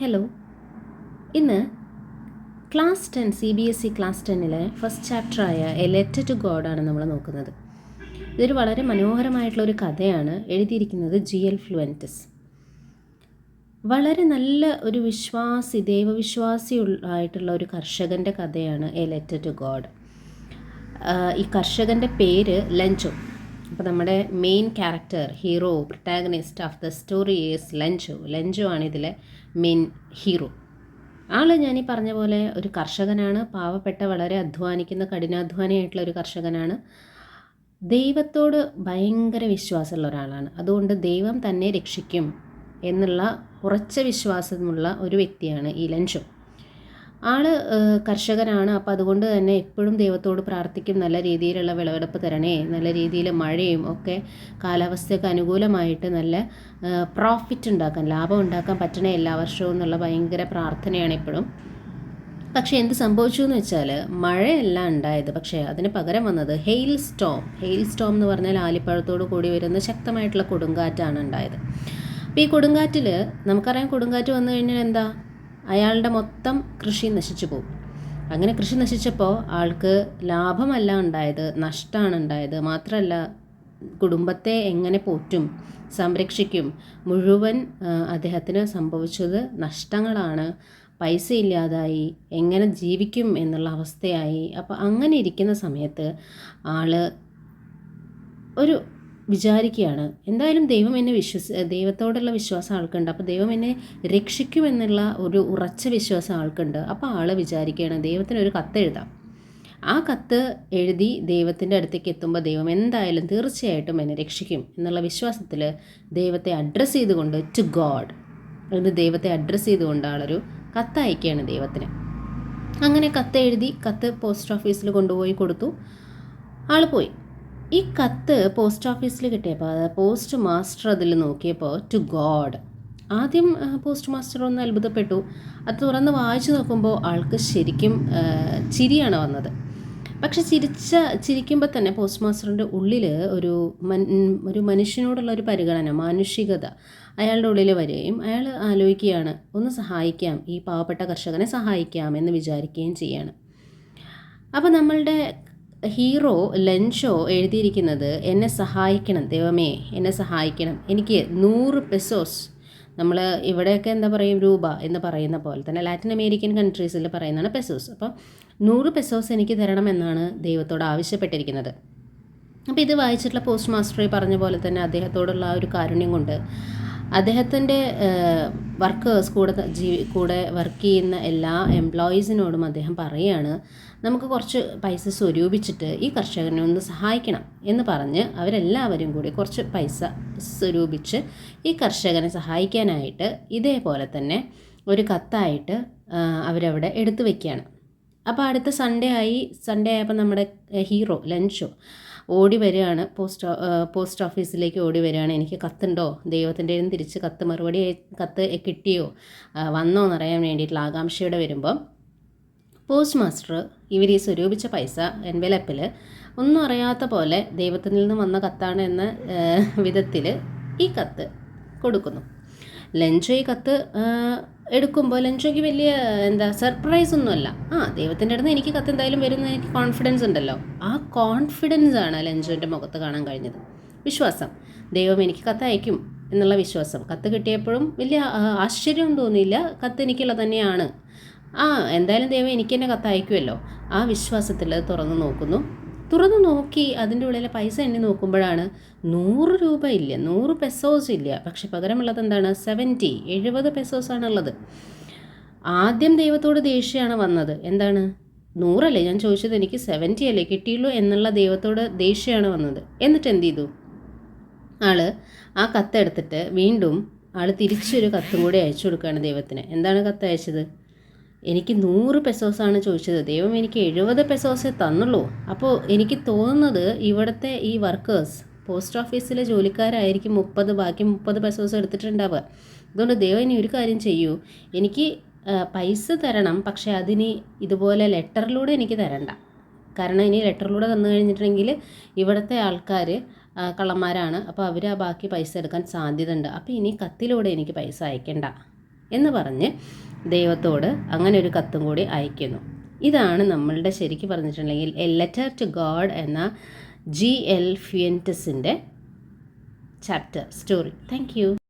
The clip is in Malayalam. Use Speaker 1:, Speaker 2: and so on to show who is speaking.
Speaker 1: ഹലോ. ഇന്ന് ക്ലാസ് 10 CBSE ക്ലാസ് 10-ലെ ഫസ്റ്റ് ചാപ്റ്ററായ എ ലെറ്റർ ടു ഗോഡാണ് നമ്മൾ നോക്കുന്നത്. ഇതൊരു വളരെ മനോഹരമായിട്ടുള്ളൊരു കഥയാണ്. എഴുതിയിരിക്കുന്നത് GL ഫ്ലുവൻറ്റസ്. വളരെ നല്ല ഒരു ദൈവവിശ്വാസി ആയിട്ടുള്ള ഒരു കർഷകൻ്റെ കഥയാണ് എ ലെറ്റർ ടു ഗോഡ്. ഈ കർഷകൻ്റെ പേര് ലഞ്ചോ. അപ്പോൾ നമ്മുടെ main character, hero, protagonist of the story is ലഞ്ചോ. ലഞ്ചോ ആണ് ഇതിലെ മെയിൻ ഹീറോ. ഞാനീ പറഞ്ഞ പോലെ ഒരു കർഷകനാണ്. പാവപ്പെട്ട, വളരെ അധ്വാനിക്കുന്ന, കഠിനാധ്വാനിയായിട്ടുള്ള ഒരു കർഷകനാണ്. ദൈവത്തോട് ഭയങ്കര വിശ്വാസമുള്ള ഒരാളാണ്. അതുകൊണ്ട് ദൈവം തന്നെ രക്ഷിക്കും എന്നുള്ള ഉറച്ച വിശ്വാസമുള്ള ഒരു വ്യക്തിയാണ് ഈ ലഞ്ചോ. കർഷകനാണ്. അപ്പോൾ അതുകൊണ്ട് തന്നെ എപ്പോഴും ദൈവത്തോട് പ്രാർത്ഥിക്കും, നല്ല രീതിയിലുള്ള വിളവെടുപ്പ് തരണേ, നല്ല രീതിയിൽ മഴയും ഒക്കെ കാലാവസ്ഥയൊക്കെ അനുകൂലമായിട്ട് നല്ല പ്രോഫിറ്റ് ഉണ്ടാക്കാൻ, ലാഭം ഉണ്ടാക്കാൻ പറ്റണേ എല്ലാ വർഷവും എന്നുള്ള ഭയങ്കര പ്രാർത്ഥനയാണ് എപ്പോഴും. പക്ഷേ എന്ത് സംഭവിച്ചു എന്ന് വെച്ചാൽ മഴയല്ല ഉണ്ടായത്, പക്ഷേ അതിന് പകരം വന്നത് ഹെയിൽ സ്റ്റോം എന്ന് പറഞ്ഞാൽ ആലിപ്പഴത്തോട് കൂടി വരുന്ന ശക്തമായിട്ടുള്ള കൊടുങ്കാറ്റാണ് ഉണ്ടായത്. അപ്പോൾ ഈ കൊടുങ്കാറ്റിൽ നമുക്കറിയാം, കൊടുങ്കാറ്റ് വന്നു കഴിഞ്ഞാൽ എന്താ, അയാളുടെ മൊത്തം കൃഷി നശിച്ചു പോകും. അങ്ങനെ കൃഷി നശിച്ചപ്പോൾ ആൾക്ക് ലാഭമല്ല ഉണ്ടായത്, നഷ്ടമാണ് ഉണ്ടായത്. മാത്രമല്ല, കുടുംബത്തെ എങ്ങനെ പോറ്റും, സംരക്ഷിക്കും, മുഴുവൻ അദ്ദേഹത്തിന് സംഭവിച്ചത് നഷ്ടങ്ങളാണ്. പൈസ ഇല്ലാതായി, എങ്ങനെ ജീവിക്കും എന്നുള്ള അവസ്ഥയായി. അപ്പോൾ അങ്ങനെ ഇരിക്കുന്ന സമയത്ത് ഒരു വിചാരിക്കുകയാണ്, എന്തായാലും ദൈവം എന്നെ ദൈവത്തോടുള്ള വിശ്വാസം ആൾക്കുണ്ട്, അപ്പോൾ ദൈവം എന്നെ രക്ഷിക്കുമെന്നുള്ള ഒരു ഉറച്ച വിശ്വാസം ആൾക്കുണ്ട്. അപ്പോൾ വിചാരിക്കുകയാണ്, ദൈവത്തിനൊരു കത്ത് എഴുതാം. ആ കത്ത് എഴുതി ദൈവത്തിൻ്റെ അടുത്തേക്ക് എത്തുമ്പോൾ ദൈവം എന്തായാലും തീർച്ചയായിട്ടും എന്നെ രക്ഷിക്കും എന്നുള്ള വിശ്വാസത്തിൽ ദൈവത്തെ അഡ്രസ്സ് ചെയ്തുകൊണ്ട് ടു ഗോഡ് എന്ന് ദൈവത്തെ അഡ്രസ്സ് ചെയ്തുകൊണ്ട് ആളൊരു കത്ത് അയക്കുകയാണ് ദൈവത്തിന്. അങ്ങനെ കത്ത് എഴുതി, കത്ത് പോസ്റ്റ് ഓഫീസിൽ കൊണ്ടുപോയി കൊടുത്തു. പോയി. ഈ കത്ത് പോസ്റ്റ് ഓഫീസിൽ കിട്ടിയപ്പോൾ പോസ്റ്റ് മാസ്റ്റർ അതിൽ നോക്കിയപ്പോൾ ടു ഗോഡ്. ആദ്യം പോസ്റ്റ് മാസ്റ്റർ ഒന്ന് അത്ഭുതപ്പെട്ടു. അത് തുറന്ന് വായിച്ചു നോക്കുമ്പോൾ ആൾക്ക് ശരിക്കും ചിരിയാണ് വന്നത്. പക്ഷെ ചിരിക്കുമ്പോൾ തന്നെ പോസ്റ്റ് മാസ്റ്ററിൻ്റെ ഉള്ളിൽ ഒരു മനുഷ്യനോടുള്ള ഒരു പരിഗണന, മാനുഷികത അയാളുടെ ഉള്ളിൽ വരികയും അയാൾ ആലോചിക്കുകയാണ്, ഒന്ന് സഹായിക്കാം, ഈ പാവപ്പെട്ട കർഷകനെ സഹായിക്കാം എന്ന് വിചാരിക്കുകയും ചെയ്യാണ്. അപ്പോൾ നമ്മളുടെ ഹീറോ ലഞ്ചോ എഴുതിയിരിക്കുന്നത്, എന്നെ സഹായിക്കണം ദൈവമേ, എന്നെ സഹായിക്കണം, എനിക്ക് 100 പെസോസ്, നമ്മൾ ഇവിടെയൊക്കെ എന്താ പറയും, രൂപ എന്ന് പറയുന്ന പോലെ തന്നെ ലാറ്റിൻ അമേരിക്കൻ കൺട്രീസിൽ പറയുന്നതാണ് പെസോസ്. അപ്പം 100 പെസോസ് എനിക്ക് തരണമെന്നാണ് ദൈവത്തോട് ആവശ്യപ്പെട്ടിരിക്കുന്നത്. അപ്പോൾ ഇത് വായിച്ചിട്ടുള്ള പോസ്റ്റ് മാസ്റ്റർ പറഞ്ഞ പോലെ തന്നെ അദ്ദേഹത്തോടുള്ള ആ ഒരു കാരുണ്യം കൊണ്ട് അദ്ദേഹത്തിൻ്റെ വർക്കേഴ്സ്, കൂടെ വർക്ക് ചെയ്യുന്ന എല്ലാ എംപ്ലോയീസിനോടും അദ്ദേഹം പറയുകയാണ്, നമുക്ക് കുറച്ച് പൈസ സ്വരൂപിച്ചിട്ട് ഈ കർഷകനെ ഒന്ന് സഹായിക്കണം എന്ന് പറഞ്ഞ് അവരെല്ലാവരും കൂടി കുറച്ച് പൈസ സ്വരൂപിച്ച് ഈ കർഷകനെ സഹായിക്കാനായിട്ട് ഇതേപോലെ തന്നെ ഒരു കത്തായിട്ട് അവരവിടെ എടുത്തു വയ്ക്കുകയാണ്. അപ്പോൾ അടുത്ത സൺഡേ ആയപ്പോൾ നമ്മുടെ ഹീറോ ലഞ്ചോ ഓടി വരികയാണ്, പോസ്റ്റ് ഓഫീസിലേക്ക് ഓടി വരികയാണ്. എനിക്ക് കത്തുണ്ടോ, ദൈവത്തിൻ്റെ തിരിച്ച് കത്ത് കിട്ടിയോ, വന്നോ എന്നറിയാൻ വേണ്ടിയിട്ടുള്ള ആകാംക്ഷയോടെ വരുമ്പം പോസ്റ്റ് മാസ്റ്റർ ഈ സ്വരൂപിച്ച പൈസ എൻവലപ്പിൽ ഒന്നും അറിയാത്ത പോലെ ദൈവത്തിൽ നിന്ന് വന്ന കത്താണ് എന്ന വിധത്തിൽ ഈ കത്ത് കൊടുക്കുന്നു. ലഞ്ചോ ഈ കത്ത് എടുക്കുമ്പോൾ ലഞ്ചോയ്ക്ക് വലിയ സർപ്രൈസ് ഒന്നുമല്ല. ദൈവത്തിൻ്റെ അടുത്ത് എനിക്ക് കത്ത് എന്തായാലും വരുന്ന എനിക്ക് കോൺഫിഡൻസ് ഉണ്ടല്ലോ. ആ കോൺഫിഡൻസാണ് ലഞ്ചോൻ്റെ മുഖത്ത് കാണാൻ കഴിഞ്ഞത്. വിശ്വാസം, ദൈവം എനിക്ക് കത്ത് അയക്കും എന്നുള്ള വിശ്വാസം. കത്ത് കിട്ടിയപ്പോഴും വലിയ ആശ്ചര്യം തോന്നിയില്ല, കത്ത് എനിക്കുള്ളത് തന്നെയാണ്. എന്തായാലും ദൈവം എനിക്ക് തന്നെ കത്ത് അയക്കുമല്ലോ. ആ വിശ്വാസത്തിൽ തുറന്നു നോക്കി അതിൻ്റെ ഉള്ളിലെ പൈസ എണ്ണി നോക്കുമ്പോഴാണ് 100 രൂപ ഇല്ല, 100 പെസോസ് ഇല്ല. പക്ഷെ പകരമുള്ളത് എന്താണ്, 70 പെസോസാണുള്ളത്. ആദ്യം ദൈവത്തോട് ദേഷ്യമാണ് വന്നത്. എന്താണ്, 100 അല്ലേ ഞാൻ ചോദിച്ചത്, എനിക്ക് 70 അല്ലേ കിട്ടിയുള്ളൂ എന്നുള്ള ദൈവത്തോട് ദേഷ്യമാണ് വന്നത്. എന്നിട്ട് എന്ത് ചെയ്തു, ആ കത്തെടുത്തിട്ട് വീണ്ടും തിരിച്ചൊരു കത്തും കൂടി അയച്ചു കൊടുക്കുകയാണ് ദൈവത്തിന്. എന്താണ് കത്ത് അയച്ചത്, എനിക്ക് 100 പെസോസാണ് ചോദിച്ചത്, ദൈവം എനിക്ക് 70 പെസോസേ തന്നുള്ളൂ. അപ്പോൾ എനിക്ക് തോന്നുന്നത് ഇവിടുത്തെ ഈ വർക്കേഴ്സ്, പോസ്റ്റ് ഓഫീസിലെ ജോലിക്കാരായിരിക്കും ബാക്കി 30 പെസോസ് എടുത്തിട്ടുണ്ടാവുക. അതുകൊണ്ട് ദൈവം ഇനി ഒരു കാര്യം ചെയ്യൂ, എനിക്ക് പൈസ തരണം, പക്ഷേ അതിന് ഇതുപോലെ ലെറ്ററിലൂടെ എനിക്ക് തരണ്ട. കാരണം ഇനി ലെറ്ററിലൂടെ തന്നു കഴിഞ്ഞിട്ടുണ്ടെങ്കിൽ ഇവിടുത്തെ ആൾക്കാർ കള്ളന്മാരാണ്, അപ്പോൾ അവർ ബാക്കി പൈസ എടുക്കാൻ സാധ്യത ഉണ്ട്. അപ്പോൾ ഇനി കത്തിലൂടെ എനിക്ക് പൈസ അയക്കണ്ട എന്ന് പറഞ്ഞ് ദൈവത്തോട് അങ്ങനെ ഒരു കത്തും കൂടി അയക്കുന്നു. ഇതാണ് നമ്മളുടെ ശരിക്കും പറഞ്ഞിട്ടുണ്ടെങ്കിൽ എ ലെറ്റർ ടു ഗോഡ് എന്ന GL ഫ്യൂൻറ്റസിൻ്റെ ചാപ്റ്റർ സ്റ്റോറി. Thank U.